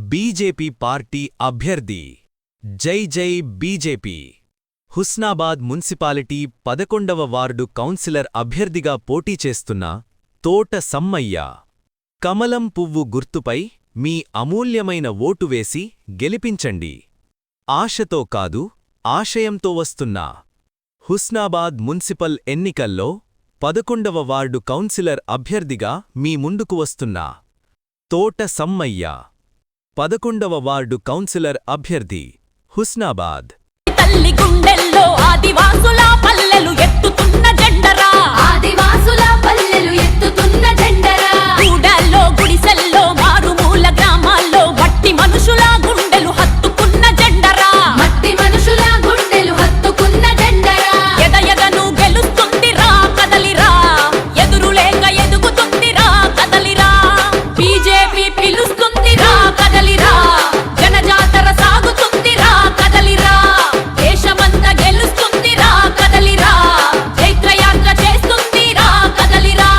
BJP party అభ్యర్థి జై జై బీజేపీ హుస్నాబాద్ మున్సిపాలిటీ 11వ వార్డు కౌన్సిలర్ అభ్యర్థిగా పోటీ చేస్తున్న తోట సమ్మయ్య కమలం పువ్వు గుర్తుపై మీ అమూల్యమైన ఓటు వేసి గెలిపించండి. ఆశతో కాదు ఆశయంతో వస్తున్నా హుస్నాబాద్ మున్సిపల్ ఎన్నికల్లో 11వ వార్డు కౌన్సిలర్ అభ్యర్థిగా మీ ముందుకు వస్తున్నా తోట సమ్మయ్య 11వ వార్డు కౌన్సిలర్ అభ్యర్థి హుస్నాబాద్. తల్లి గుండెల్లో ఆదివాసుల పల్లెలు ఎత్తుతున్న జెండరా, ఆదివాసుల పల్లెలు ఎత్తుతున్న జెండరా. గూడల్లో గుడిసెల్లో మారుమూల గ్రామాల్లో మట్టి మనుషుల గుండెలు హత్తుకున్న జెండరా, మట్టి మనుషుల గుండెలు హత్తుకున్న జెండరా. ఎదయదను గెలుస్తుందిరా కదలిరా, ఎదురులేక ఎదుగుతుందిరా కదలిరా. బీజేపీ పిలుస్తుందిరా కదలిరా, జనజాతర సాగుతుందిరా కదలిరా. దేశమంతా గెలుస్తుందిరా కదలిరా, చైత్రయాత్ర చేస్తుందిరా కదలిరా.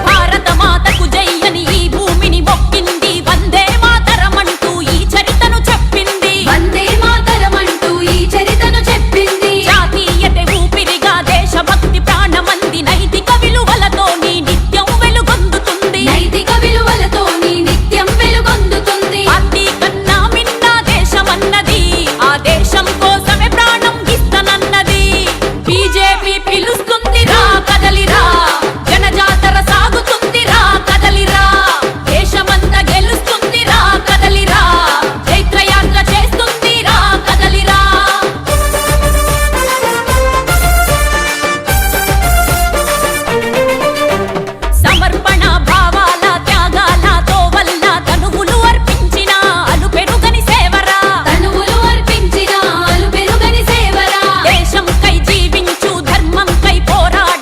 భారత మాతకు జయ్యని ఈ భూమిని మొక్కింది, వందే మాతరమంటూ ఈ చరితను చెప్పింది, వందే మాతరమంటూ ఈ చరితను చెప్పింది. జాతీయతే ఊపిరిగా దేశభక్తి ప్రాణమంది, నైతిక విలువలతో నీ నిత్యం వెలుగొందుతుంది, నైతిక విలువలతో నీ నిత్యం వెలుగొందుతుంది. పార్టీ కన్నా మిన్న దేశమన్నది, ఆ దేశం కోసమే ప్రాణం ఇస్తనన్నది. బీజేపీ పిలుస్తుందిరా కదలిరా, జనజాతర సాగుతుందిరా కదలిరా. దేశమంతా గెలుస్తుందిరా కదలిరా, చైత్రయాత్ర చేస్తుందిరా కదలిరా. సమర్పణ భావాల త్యాగాలతో వల్ల తనువులు అర్పించిన అలుపెరుగని సేవరా, తనువులు అర్పించిన అలుపెరుగని సేవరా. దేశంకై జీవించు ధర్మంకై పోరాడే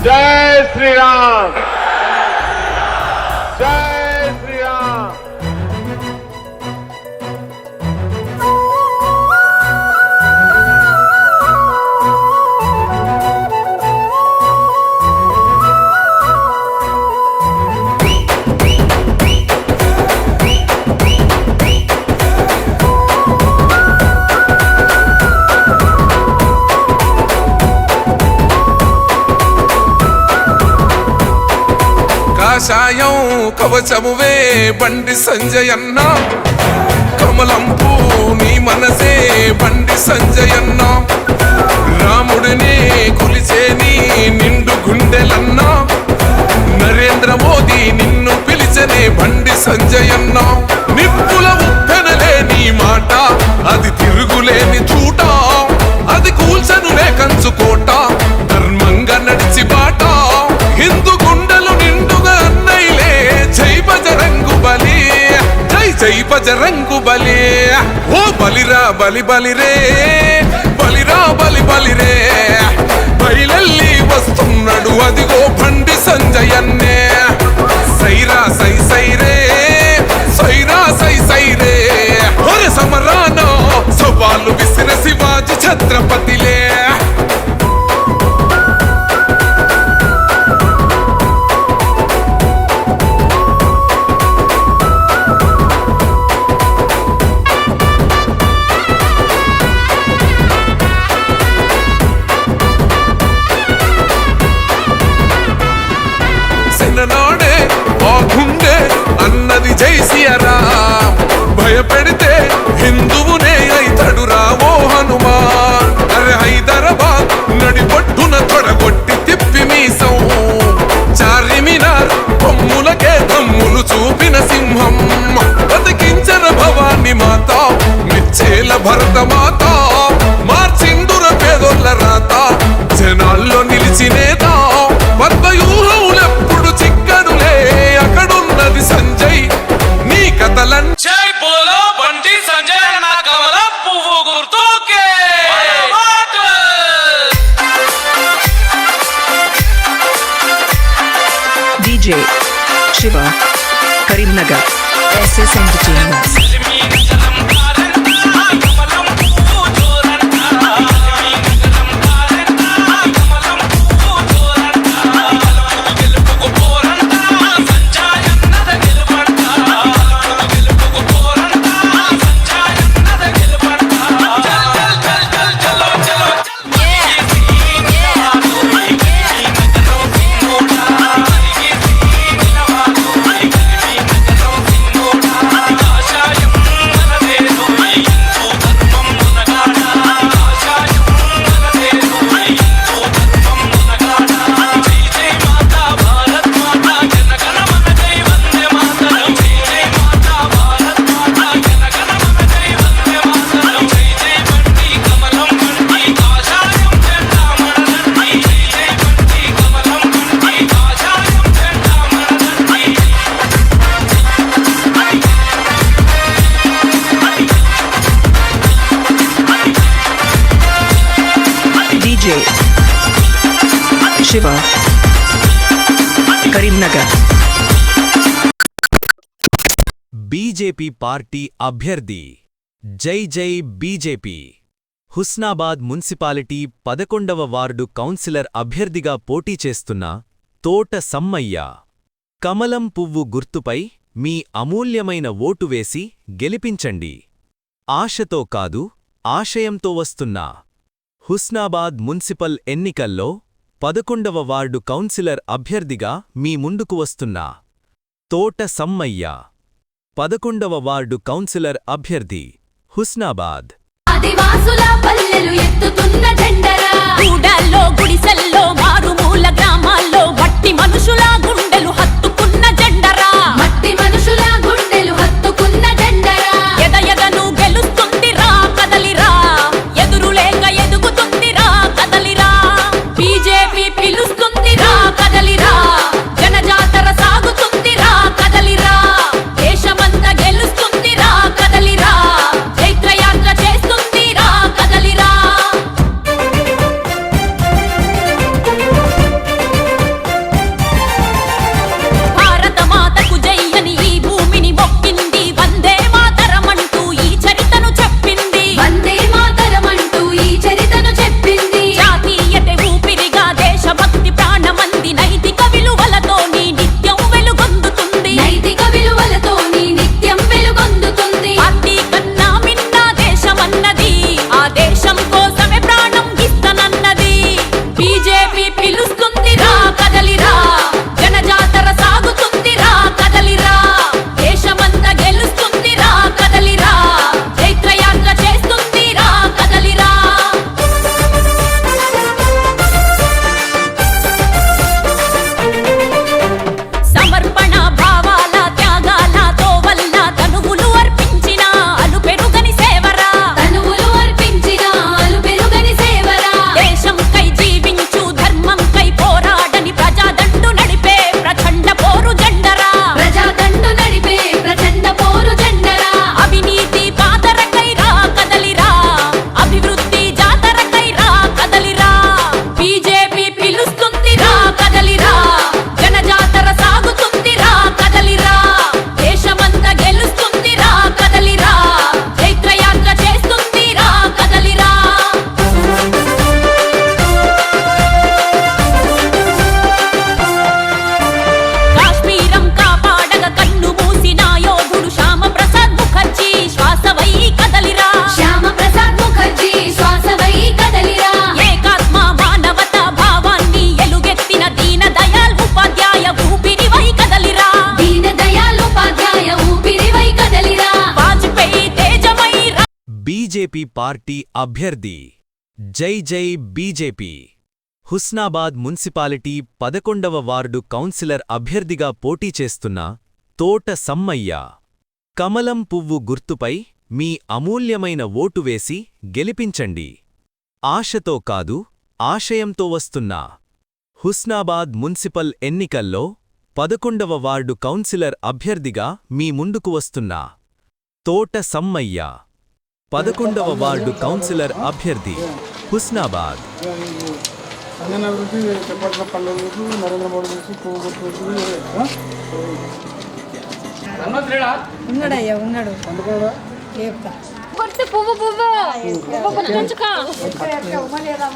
జై శ్రీరామ్ జై శ్రీరామ్. కాషాయం కవచమువే బండి సంజయన్న, కమలంపూ నీ మనసే బండి సంజయన్న, రాముడిని కొలిచే నీ నిండు గుండెలన్నా, నరేంద్ర మోదీ నిన్ను పిలిచనే బండి సంజయన్న. నిప్పుల ఉప్పెనలే నీ మాట, అది తిరుగులేని చూట, అది కూల్చనులే కంచుకోట, ధర్మంగా నడిచి బాట, హిందూ గుండెలు నిండుగా అన్నైలే. జై బజరంగు బలి, జై జై బజరంగు బలి. ఓ బలిరా బలి బలిరే, బలిరా బలి బలిరే, బయలెల్లి వస్తున్నాడు అదిగో బండి సంజయన్నే. సైరా సై సైరే, సైరా సై సైరే, ఒరే సమరాన సవాలు విసిర శివాజీ ఛత్రపతిలే. నాడే ఆ గుండె అన్నది జై సియారాం, భయపెడితే హిందువునే అయితడురా ఓ హనుమాన్. అరే హైదరాబాద్ నడిపొట్టున తొడగొట్టి తిప్పి మీసం, చార్మినార్ కొమ్ములకే దమ్ములు చూపిన సింహం, బతికించర భవాని మాత నిచ్చేల భరత మాత, మార్చిందుర పేదోళ్ళ రాత, జనాల్లో నిలిచినేత, పద్మవ్యూహములెప్పుడు చిక్కడులే, అక్కడున్నది సంజయ్ నీ కథలన్. జై బోలో బండి సంజయ్ నా కమల పువ్వు గుర్తుకే. DJ Shiva, Karimnagar, SS Entertainment. DJ Shiva, Karimnagar. BJP party అభ్యర్థి జై జై బీజేపీ హుస్నాబాద్ మున్సిపాలిటీ 11వ వార్డు కౌన్సిలర్ అభ్యర్థిగా పోటీ చేస్తున్న తోట సమ్మయ్య. కమలం పువ్వు గుర్తుపై మీ అమూల్యమైన ఓటు వేసి గెలిపించండి. ఆశతో కాదు, ఆశయంతో వస్తున్నా. హుస్నాబాద్ మున్సిపల్ ఎన్నికల్లో 11వ వార్డు కౌన్సిలర్ అభ్యర్థిగా మీ ముందుకు వస్తున్నా తోట సమ్మయ్య. 11వ వార్డు కౌన్సిలర్ అభ్యర్థి హుస్నాబాద్. ఆదివాసుల పల్లెలు ఎత్తుతున్న జెండరా, గూడాల్లో గుడిసెల్లో మారుమూల గ్రామాల్లో మట్టి మనుషుల గుండెలు హత్తుకున్న జెండరా, మట్టి మనుషుల గుండెలు హత్తుకున్న జెండరా. ఎదను గెలుస్తుందిరా కదలిరా, ఎదురులేక ఎదుగుతుందిరా కదలిరా, బీజేపీ పిలుస్తుందిరా కదలిరా, జనజాతర సాగుతుందిరా కదలిరా, దేశమంతా గెలుస్తుందిరా కదలిరా, చైత్రయాత్ర చేస్తుందిరా కదలిరా. బీజేపీ పిలుస్తుందిరా కదలిరా జనజాతర సాగుతుందిరా కదలిరా దేశమంతా గెలుస్తుందిరా కదలిరా చైత్రయాత్ర చేస్తుందిరా కదలిరా సమర్పణ భావాల త్యాగాలతో వల్ల తనువులు అర్పించిన అలుపెరుగని సేవరా తనువులు అర్పించిన అలుపెరుగని సేవరా దేశంకై జీవించు ధర్మంకై పోరాడని ప్రజాదండు నడిపే ప్రచండ పోరు జెండరా ప్రజాదండు నడిపే ప్రచండ పోరు జెండరా అవినీతి పాతరకై రా కదలిరా అభివృద్ధి జాతరకై రా కదలిరా బీజేపీ పిలుస్తుందిరా కదలిరా జనజాతర సాగుతుందిరా కదలిరా దేశమంతా గెలుస్తుందిరా కదలిరా చైత్రయాత్ర చేస్తుందిరా కదలిరా కాశ్మీరం కాపాడగ కన్ను మూసిన యోధుడు శ్యామ ప్రసాద్ ముఖర్జీ శ్వాసవై కదలిరా శ్యామ ప్రసాద్ ముఖర్జీ శ్వాసవై కదలిరా ఏకాత్మ మానవత భావాన్ని ఎలుగెత్తిన దీన దయాళ్ ఉపాధ్యాయ ఊపిరివై కదలిరా దీన దయాళ్ ఉపాధ్యాయ ఊపిరివై కదలిరా వాజ్పేయి తేజమై రా బీజేపీ పార్టీ అభ్యర్థి జై జై బీజేపీ హుస్నాబాద్ మున్సిపాలిటీ 11వ వార్డు కౌన్సిలర్ అభ్యర్థిగా పోటీ చేస్తున్న తోట సమ్మయ్య కమలం పువ్వు గుర్తుపై మీ అమూల్యమైన ఓటు వేసి గెలిపించండి. ఆశతో కాదు ఆశయంతో వస్తున్న హుస్నాబాద్ మున్సిపల్ ఎన్నికల్లో 11వ వార్డు కౌన్సిలర్ అభ్యర్థిగా మీ ముందుకు వస్తున్న తోట సమ్మయ్య 11వ వార్డు కౌన్సిలర్ అభ్యర్థి హుస్నాబాద్. సంజన గురించి చెప్పాల్సిన పనుల గురించి నరేంద్ర మోడీ గురించి పువ్వు గుర్తు ఉన్నాడయ్యా ఉన్నాడు అందుకోదా చెప్తా గుర్తు పువ్వు పువ్వు పువ్వు గుర్తుంచుకో ఉన్నదా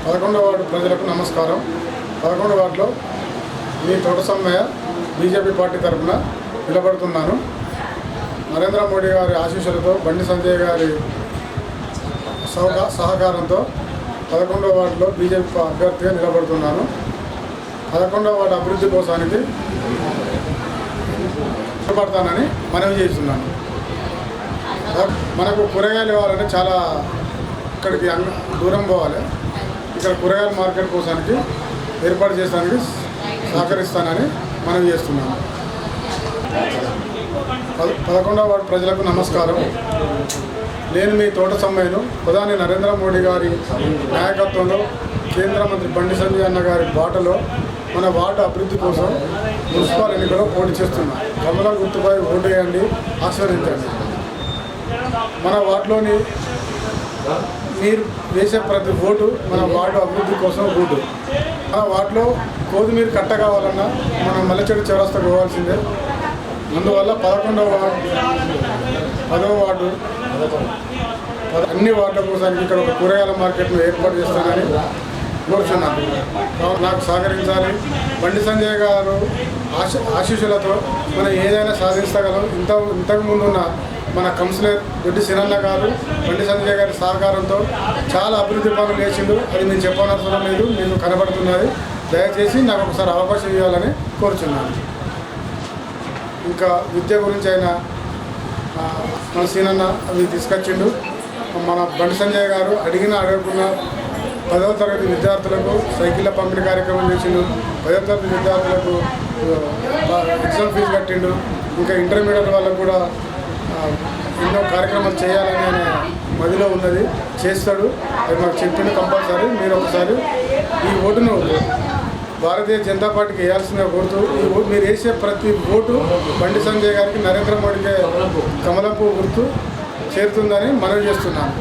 పదకొండవ వార్డు ప్రజలకు నమస్కారం. 11వ వార్డులో మీ తోట సమ్మయ్య బీజేపీ పార్టీ తరఫున నిలబడుతున్నాను. నరేంద్ర మోడీ గారి ఆశీస్సులతో బండి సంజయ్ గారి సహకారంతో 11వ వార్డులో బీజేపీ అభ్యర్థిగా నిలబడుతున్నాను. 11వ వార్డు అభివృద్ధి కోసానికి నిలబడతానని మనవి చేస్తున్నాను. మనకు కూరగాయలు ఇవ్వాలంటే చాలా ఇక్కడికి దూరం పోవాలి. ఇక్కడ కూరగాయల మార్కెట్ కోసానికి ఏర్పాటు చేయడానికి సహకరిస్తానని మనవి చేస్తున్నాను. 11వ వార్డు ప్రజలకు నమస్కారం. నేను మీ తోట సమ్మయ్యను. ప్రధాని నరేంద్ర మోడీ గారి నాయకత్వంలో కేంద్ర మంత్రి బండి సంజయ్ అన్న గారి బాటలో మన వార్డు అభివృద్ధి కోసం మున్సిపల్ ఎన్నికలో పోటీ చేస్తున్నాం. కమలం గుర్తుపై ఓటు వేయండి, ఆశీర్వదించండి. మన వార్డులోని మీరు వేసే ప్రతి ఓటు మన వార్డు అభివృద్ధి కోసం ఓటు. మన వార్డులో కోతిమీర కట్ట కావాలన్నా మనం మల్లెచెడు చౌరస్తాకు పోవాల్సిందే. అందువల్ల 11వ వార్డు 10వ వార్డు అన్ని వార్డుల కోసానికి ఇక్కడ ఒక కూరగాయల మార్కెట్ను ఏర్పాటు చేస్తానని కోరుచున్నాను. నాకు సహకరించాలి. బండి సంజయ్ గారు ఆశీస్సులతో మనం ఏదైనా సాధించగలం. ఇంతకు ముందున్న మన కౌన్సిలర్ దొడ్డి సినన్న గారు బండి సంజయ్ గారి సహకారంతో చాలా అభివృద్ధి పనులు చేసిండు. అది నేను చెప్పనవసరం లేదు, మీకు కనబడుతున్నది. దయచేసి నాకు ఒకసారి అవకాశం ఇవ్వాలని కోరుచున్నాను. ఇంకా విద్య గురించి అయినా మన సీనన్న అవి తీసుకొచ్చిండు. మన బండి సంజయ్ గారు అడగకున్న 10వ తరగతి విద్యార్థులకు సైకిళ్ళ పంపిణీ కార్యక్రమం చేసిండు. 10వ తరగతి విద్యార్థులకు ఎగ్జామ్ ఫీజు కట్టిండు. ఇంకా ఇంటర్మీడియట్ వాళ్ళకు కూడా ఎన్నో కార్యక్రమాలు చేయాలని ఆయన మదిలో ఉన్నది, చేస్తాడు. అది మాకు చెప్పిండు. కంపల్సరీ మీరు ఒకసారి ఈ ఓటును భారతీయ జనతా పార్టీకి వేయాల్సిందిగా కోరుతూ, మీరు వేసే ప్రతి ఓటు బండి సంజయ్ గారికి నరేంద్ర మోడీకి కమలంపు గుర్తు చేరుతుందని మనవి చేస్తున్నాను.